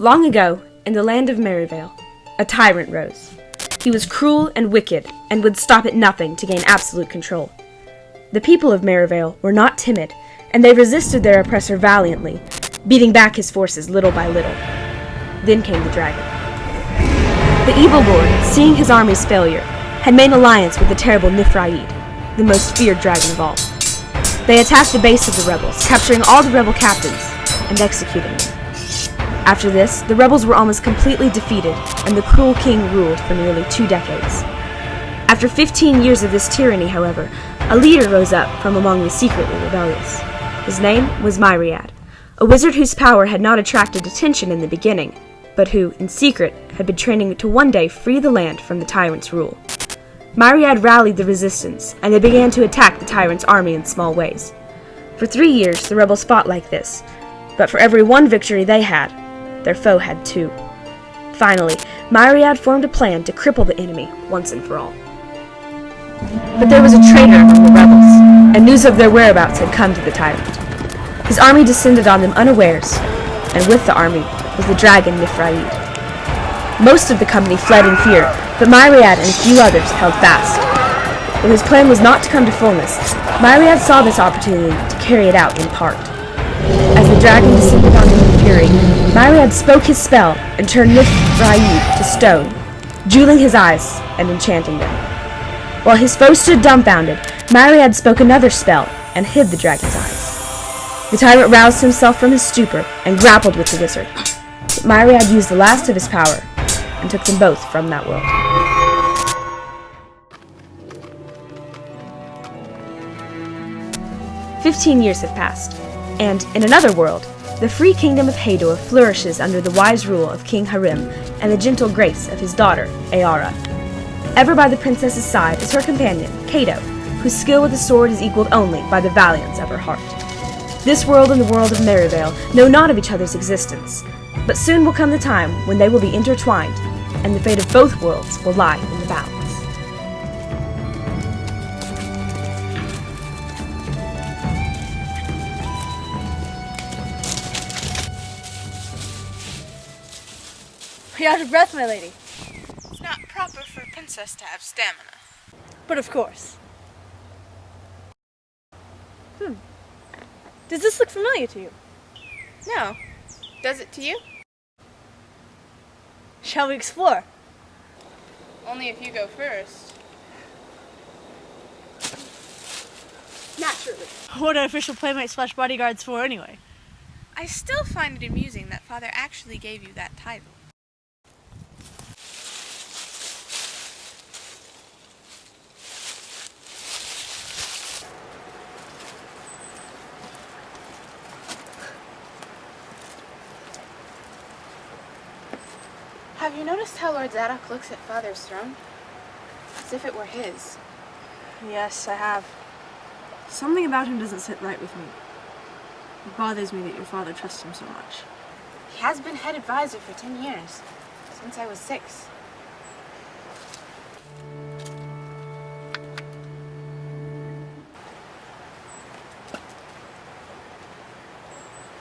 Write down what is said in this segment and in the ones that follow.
Long ago, in the land of Merivale, a tyrant rose. He was cruel and wicked, and would stop at nothing to gain absolute control. The people of Merivale were not timid, and they resisted their oppressor valiantly, beating back his forces little by little. Then came the dragon. The evil lord, seeing his army's failure, had made alliance with the terrible Nifraid, the most feared dragon of all. They attacked the base of the rebels, capturing all the rebel captains and executing them. After this, the rebels were almost completely defeated, and the cruel king ruled for nearly 2 decades. After 15 years of this tyranny, however, a leader rose up from among the secretly rebellious. His name was Myriad, a wizard whose power had not attracted attention in the beginning, but who, in secret, had been training to one day free the land from the tyrant's rule. Myriad rallied the resistance, and they began to attack the tyrant's army in small ways. For 3 years, the rebels fought like this, but for every one victory they had, their foe had 2. Finally, Myriad formed a plan to cripple the enemy once and for all. But there was a traitor among the rebels, and news of their whereabouts had come to the tyrant. His army descended on them unawares, and with the army was the dragon Nifraid. Most of the company fled in fear, but Myriad and a few others held fast. Though his plan was not to come to fullness, Myriad saw this opportunity to carry it out in part. As the dragon descended on him in fury, Myriad spoke his spell and turned Nifraid to stone, jeweling his eyes and enchanting them. While his foe stood dumbfounded, Myriad spoke another spell and hid the dragon's eyes. The tyrant roused himself from his stupor and grappled with the wizard, but Myriad used the last of his power and took them both from that world. "15 years have passed, and in another world, the free kingdom of Hador flourishes under the wise rule of King Harim and the gentle grace of his daughter, Aara. Ever by the princess's side is her companion, Cato, whose skill with the sword is equaled only by the valiance of her heart. This world and the world of Merivale know not of each other's existence, but soon will come the time when they will be intertwined, and the fate of both worlds will lie in the balance." Are you out of breath, my lady? It's not proper for a princess to have stamina. But of course. Does this look familiar to you? No. Does it to you? Shall we explore? Only if you go first. Naturally. What are official playmates slash bodyguards for anyway? I still find it amusing that Father actually gave you that title. Have you noticed how Lord Zadok looks at Father's throne? As if it were his. Yes, I have. Something about him doesn't sit right with me. It bothers me that your father trusts him so much. He has been head advisor for 10 years, since I was 6.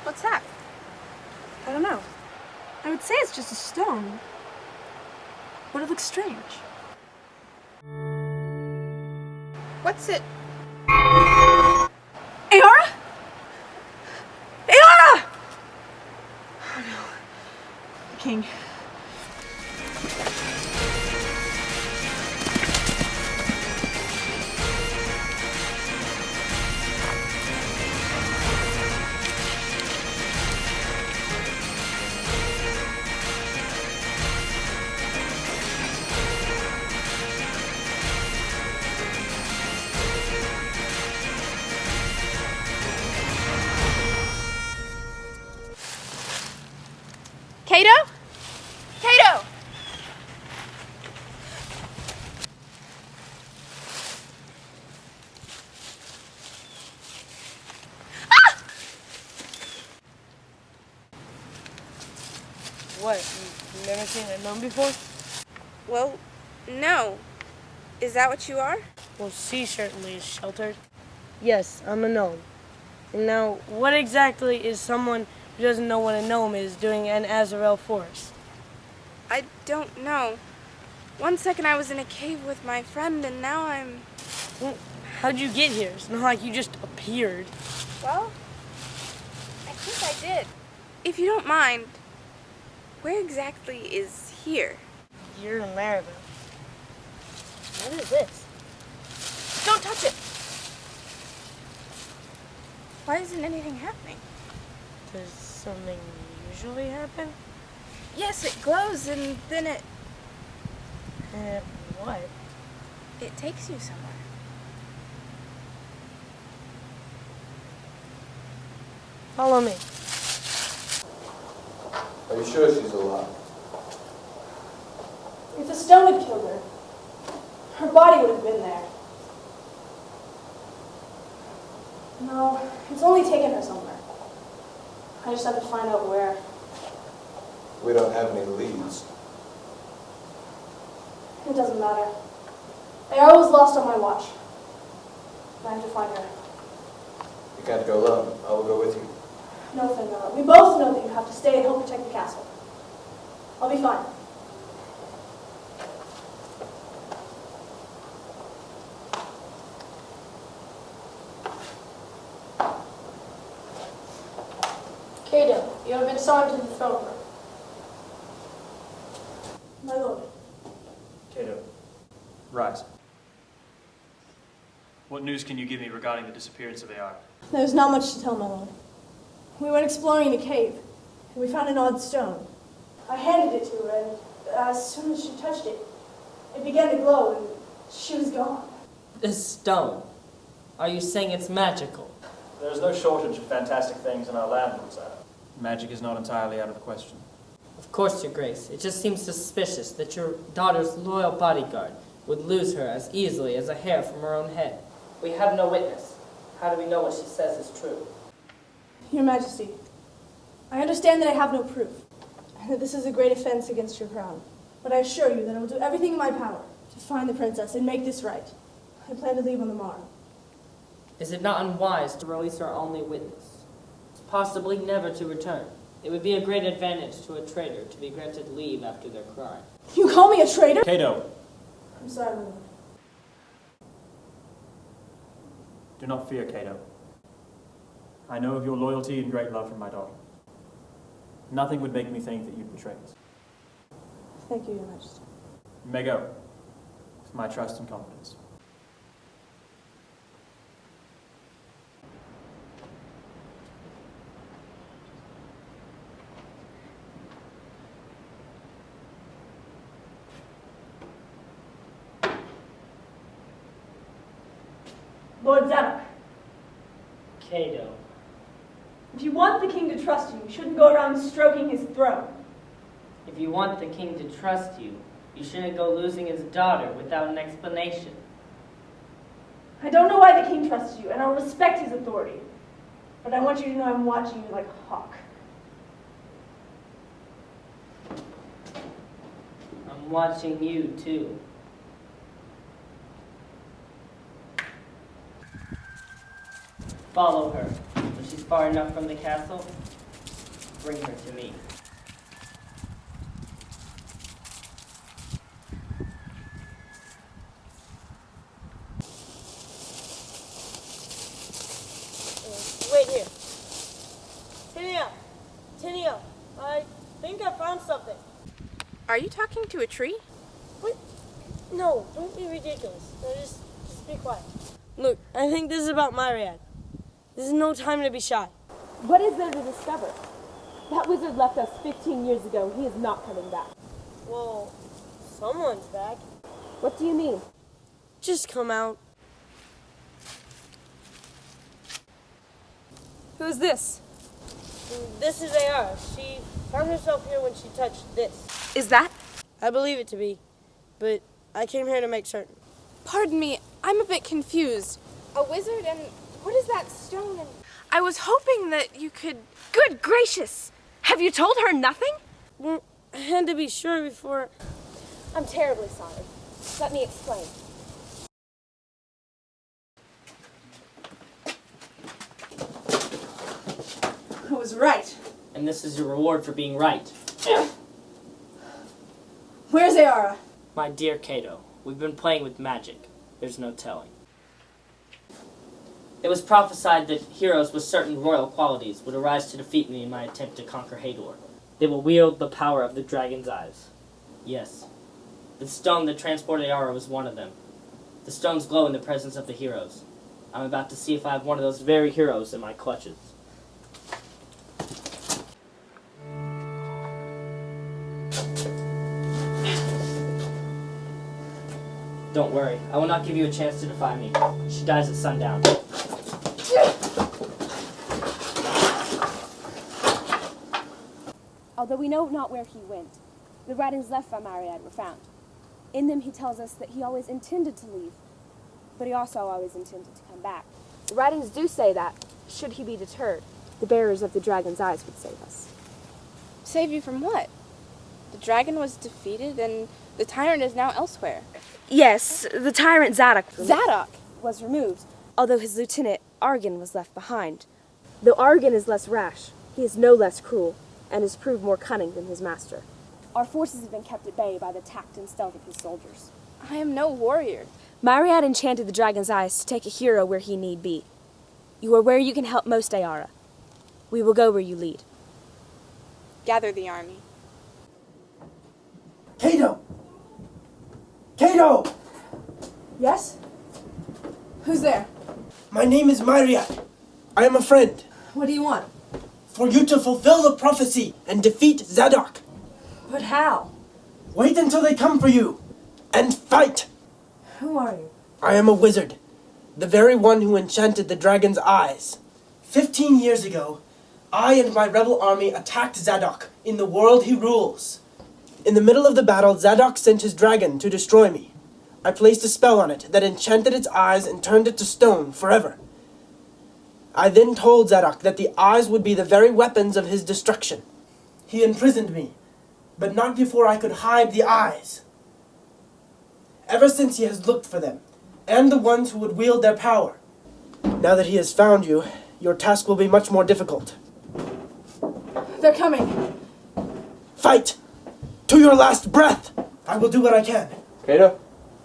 What's that? I don't know. I would say it's just a stone, but it looks strange. What's it? Aara? Aara! Oh no. King. Cato? Cato! Ah! What? You've never seen a gnome before? Well, no. Is that what you are? Well, she certainly is sheltered. Yes, I'm a gnome. And now, what exactly is someone who doesn't know what a gnome is doing in Azarel Forest? I don't know. One second I was in a cave with my friend, and now I'm... Well, how'd you get here? It's not like you just appeared. Well, I think I did. If you don't mind, where exactly is here? You're in Maribel. What is this? Don't touch it! Why isn't anything happening? Does something usually happen? Yes, it glows, and then it What? takes you somewhere. Follow me. Are you sure she's alive? If the stone had killed her, her body would have been there. No, it's only taken her somewhere. I just have to find out where. We don't have any leads. It doesn't matter. Ayara was lost on my watch. I have to find her. You can't go alone. I will go with you. No, Fenella. We both know that you have to stay and help protect the castle. I'll be fine. Cato, you have been summoned to the throne room. My lord. Cato, rise. What news can you give me regarding the disappearance of Ayara? There's not much to tell, my lord. We went exploring the cave, and we found an odd stone. I handed it to her, and as soon as she touched it, it began to glow, and she was gone. This stone. Are you saying it's magical? There's no shortage of fantastic things in our land, Lord Zara. Magic is not entirely out of the question. Of course, Your Grace. It just seems suspicious that your daughter's loyal bodyguard would lose her as easily as a hair from her own head. We have no witness. How do we know what she says is true? Your Majesty, I understand that I have no proof, and that this is a great offense against your crown. But I assure you that I will do everything in my power to find the princess and make this right. I plan to leave on the morrow. Is it not unwise to release our only witness? Possibly never to return. It would be a great advantage to a traitor to be granted leave after their crime. You call me a traitor? Cato, I'm sorry, my lord. do not fear, Cato. I know of your loyalty and great love for my daughter. Nothing would make me think that you'd betray us. Thank you, Your Majesty. You may go, with my trust and confidence. Lord Zadok, Cato. if you want the king to trust you, you shouldn't go around stroking his throne. If you want the king to trust you, you shouldn't go losing his daughter without an explanation. I don't know why the king trusts you, and I'll respect his authority. But I want you to know I'm watching you like a hawk. I'm watching you, too. Follow her. When she's far enough from the castle, bring her to me. Wait here. Tinia, I think I found something. Are you talking to a tree? What? No, don't be ridiculous. No, just be quiet. Look, I think this is about Myriad. This is no time to be shy. What is there to discover? That wizard left us 15 years ago. He is not coming back. Well, someone's back. What do you mean? Just come out. Who's this? This is Ayara. She found herself here when she touched this. Is that? I believe it to be, but I came here to make certain. Pardon me, I'm a bit confused. A wizard and what is that stone? And I was hoping that you could... Good gracious! Have you told her nothing? Well, I had to be sure before... I'm terribly sorry. Let me explain. I was right. and this is your reward for being right. Where's Ayara? My dear Cato, we've been playing with magic. There's no telling. It was prophesied that heroes with certain royal qualities would arise to defeat me in my attempt to conquer Hador. They will wield the power of the dragon's eyes. Yes, the stone that transported Ayara was one of them. The stones glow in the presence of the heroes. I'm about to see if I have one of those very heroes in my clutches. Don't worry, I will not give you a chance to defy me. She dies at sundown. Although we know not where he went, the writings left by Myriad were found. In them he tells us that he always intended to leave, but he also always intended to come back. The writings do say that, should he be deterred, the bearers of the dragon's eyes would save us. Save you from what? The dragon was defeated and the tyrant is now elsewhere. Yes, the tyrant Zadok. Zadok! Was removed, although his lieutenant Argan was left behind. Though Argan is less rash, he is no less cruel, and has proved more cunning than his master. Our forces have been kept at bay by the tact and stealth of his soldiers. I am no warrior. Myriad enchanted the dragon's eyes to take a hero where he need be. You are where you can help most, Ayara. We will go where you lead. Gather the army. Cato! Cato! Yes? Who's there? My name is Myriad. I am a friend. What do you want? For you to fulfill the prophecy and defeat Zadok. But how? Wait until they come for you. And fight! Who are you? I am a wizard. The very one who enchanted the dragon's eyes. 15 years ago, I and my rebel army attacked Zadok in the world he rules. In the middle of the battle, Zadok sent his dragon to destroy me. I placed a spell on it that enchanted its eyes and turned it to stone forever. I then told Zadok that the eyes would be the very weapons of his destruction. He imprisoned me, but not before I could hide the eyes. Ever since he has looked for them, and the ones who would wield their power. Now that he has found you, your task will be much more difficult. They're coming. Fight! To your last breath! I will do what I can. Cato?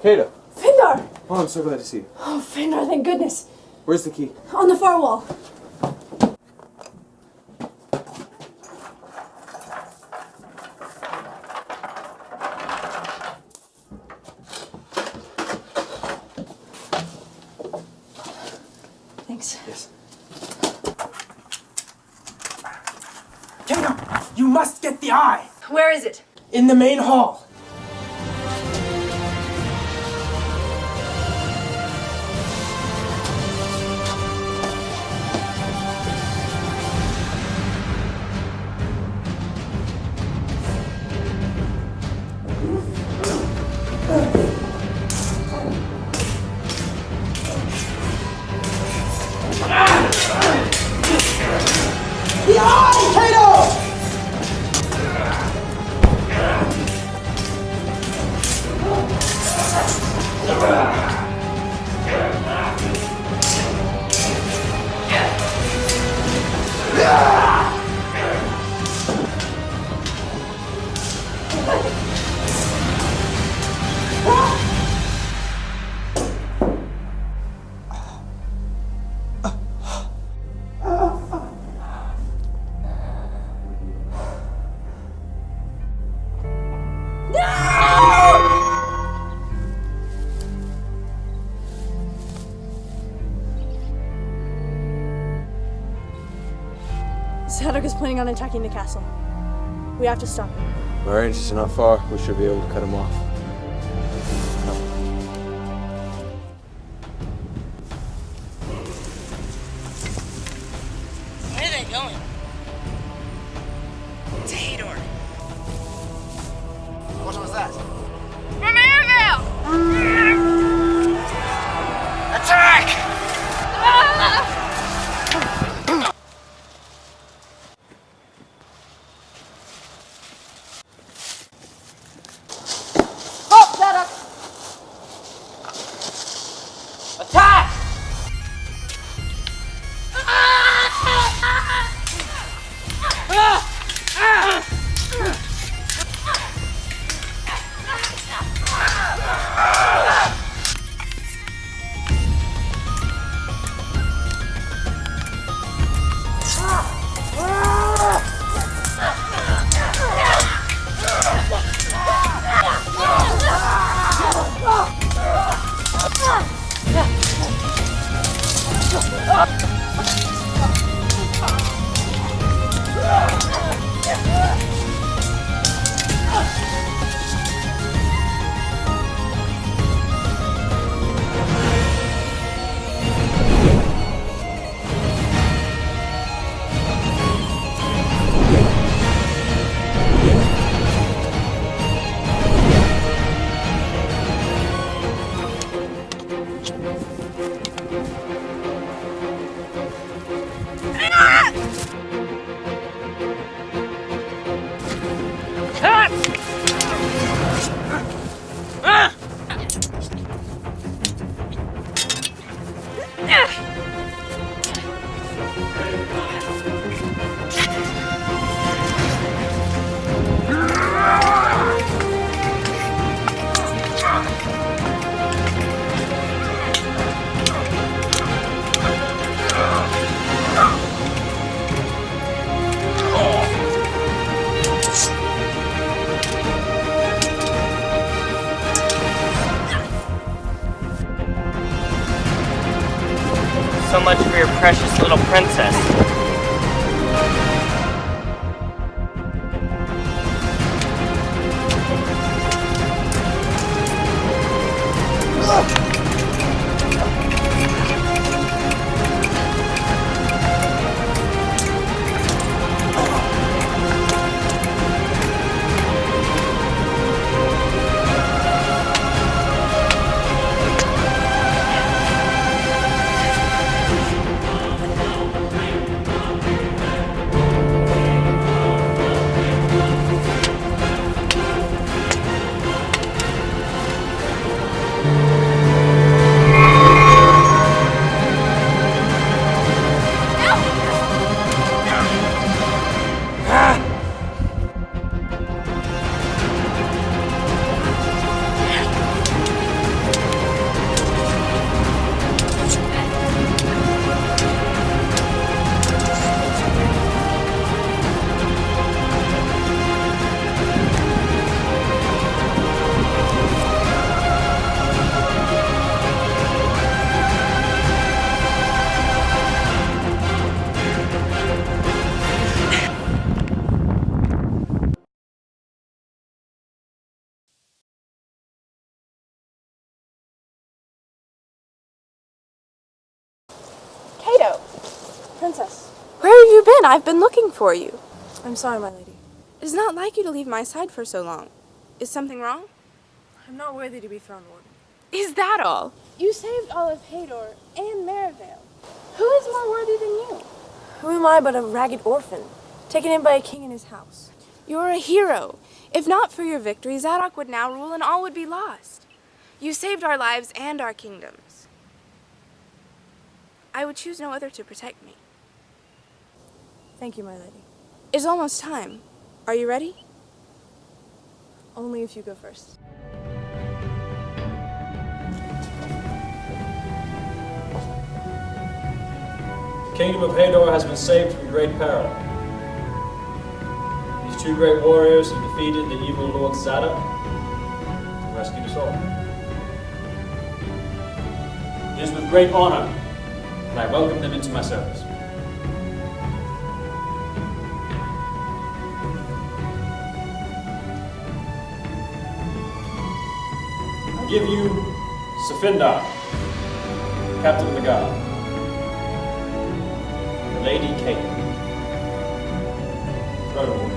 Cato? Findar! Oh, I'm so glad to see you. Oh, Findar, thank goodness. Where's the key? On the far wall. Thanks. Yes. Cato, you must get the eye! Where is it? In the main hall. The eye, Cato! Zadok is planning on attacking the castle. We have to stop him. Our ranges are not far. We should be able to cut him off. Where are they going? To Hador. What was that? From Arravale! Attack! So much for your precious little princess. Cato, Princess, where have you been? I've been looking for you. I'm sorry, my lady. It is not like you to leave my side for so long. Is something wrong? I'm not worthy to be thrown warden. Is that all? You saved all of Hador and Merivale. Who is more worthy than you? Who am I but a ragged orphan, taken in by a king in his house? You're a hero. If not for your victory, Zadok would now rule and all would be lost. You saved our lives and our kingdoms. I would choose no other to protect me. Thank you, my lady. It's almost time. Are you ready? Only if you go first. The kingdom of Hador has been saved from great peril. These two great warriors have defeated the evil Lord Zadok and rescued us all. It is with great honor that I welcome them into my service. I give you Safindar, Captain of the Guard, Lady Kate, Throne